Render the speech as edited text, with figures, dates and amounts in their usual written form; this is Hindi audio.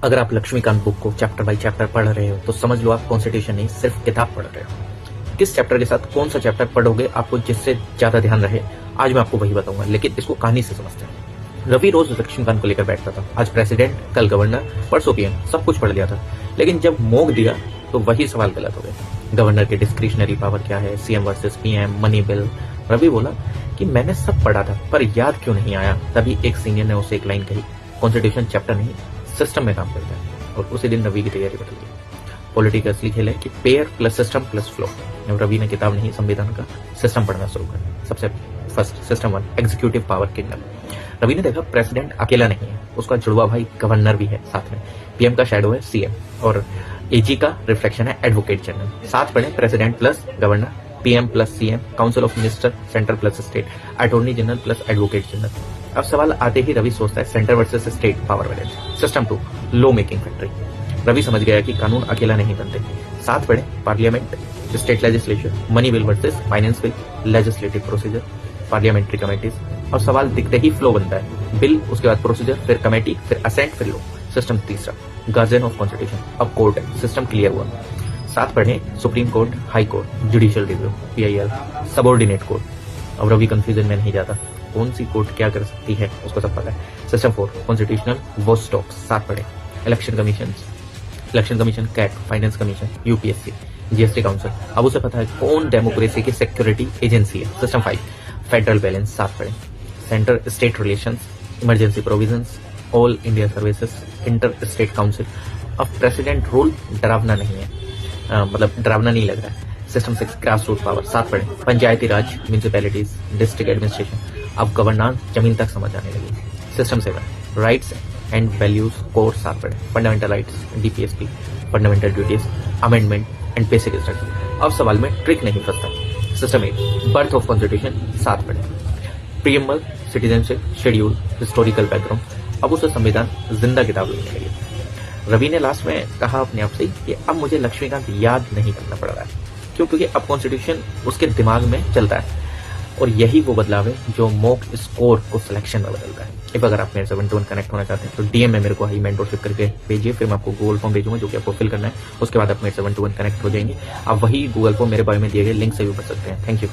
अगर आप लक्ष्मीकांत बुक को चैप्टर बाय चैप्टर पढ़ रहे हो तो समझ लो आप कॉन्स्टिट्यूशन नहीं सिर्फ किताब पढ़ रहे हो। किस चैप्टर के साथ कौन सा चैप्टर पढ़ोगे आपको जिससे ज्यादा ध्यान रहे, आज मैं आपको वही बताऊंगा, लेकिन इसको कहानी से समझते हैं। रवि रोज लक्ष्मीकांत को लेकर बैठता था, आज प्रेसिडेंट, कल गवर्नर, परसों पीएम, सब कुछ पढ़ लिया था। लेकिन जब मोक दिया तो वही सवाल गलत हो गए। गवर्नर की डिस्क्रिशनरी पावर क्या है, CM versus PM, money bill. Ravi बोला कि मैंने सब पढ़ा था पर याद क्यों नहीं आया। तभी एक सीनियर ने उसे एक लाइन कही, कॉन्स्टिट्यूशन चैप्टर नहीं सिस्टम में काम करता है। और उसी दिन रवि की तैयारी बदल गई। पॉलिटी का असली खेल है कि pair plus system plus flow. Ravi ने किताब नहीं संविधान का सिस्टम पढ़ना शुरू कर। सबसे first system 1, executive power kingdom. Ravi ने देखा प्रेसिडेंट अकेला नहीं है, उसका जुड़वा भाई गवर्नर भी है साथ में। पीएम का शैडो है सीएम और एजी का रिफ्लेक्शन है एडवोकेट जनरल। साथ पढ़े president plus governor, PM plus CM, council of minister centre plus state, attorney general plus advocate general. अब सवाल आते ही रवि सोचता है centre versus state power balance. System 2, law making factory. Ravi समझ गया कि कानून अकेला नहीं बनते, साथ पढ़े parliament, state legislation, money bill versus finance bill, legislative procedure, parliamentary committees. और सवाल दिखते ही फ्लो बनता है, बिल, उसके बाद प्रोसीजर, फिर कमेटी, फिर असेंट, फिर लॉ। सिस्टम तीसरा, गार्जियन ऑफ कॉन्स्टिट्यूशन। अब कोर्ट है, सिस्टम क्लियर हुआ। साथ पढ़े supreme court, high court, judicial review, PIL, subordinate court. अब रवि कंफ्यूजन में नहीं जाता, कौन सी कोर्ट क्या कर सकती है उसको सब पता है। System 4, constitutional watchdogs. साथ पढ़े election commission, CAT, finance commission, UPSC, GST council. अब उसे पता है कौन डेमोक्रेसी की सिक्योरिटी एजेंसी है। System 5, federal balance. साथ पढ़े centre state relations, emergency provisions, all India services, inter state council. अब प्रेसिडेंट रूल डरावना नहीं है, मतलब डरावना नहीं लग रहा है। System 6, grass root power. साथ पढ़े panchayati raj, municipalities, district administration. अब गवर्नेंस जमीन तक समझ आने लगी। System 7, rights and values core. साथ पढ़े fundamental rights, DPSP, fundamental duties, amendment and basic structure. अब सवाल में ट्रिक नहीं फंसता। System 8, birth of constitution. साथ पढ़े preamble, citizenship, schedule, historical background. अब उसे संविधान जिंदा किताब लगने लगी। रवि ने लास्ट में कहा अपने आप से कि अब मुझे लक्ष्मीकांत याद नहीं करना पड़ रहा है। क्यों? क्योंकि अब कॉन्स्टिट्यूशन उसके दिमाग में चलता है और यही वो बदलाव है जो मॉक स्कोर को सिलेक्शन में बदलता है। इफ अगर आप मेरे से 1-to-1 कनेक्ट होना चाहते हैं तो डीएम में मेरे को हाई मेंटरशिप करके भेजिए, फिर मैं आपको गूगल फॉर्म भेजूंगा जो कि आपको फिल करना है। उसके बाद आप मेरे से 1-to-1 कनेक्ट हो जाएंगे। आप वही गूगल फॉर्म मेरे बायो में दिए गए लिंक से भी भर सकते हैं। Thank you.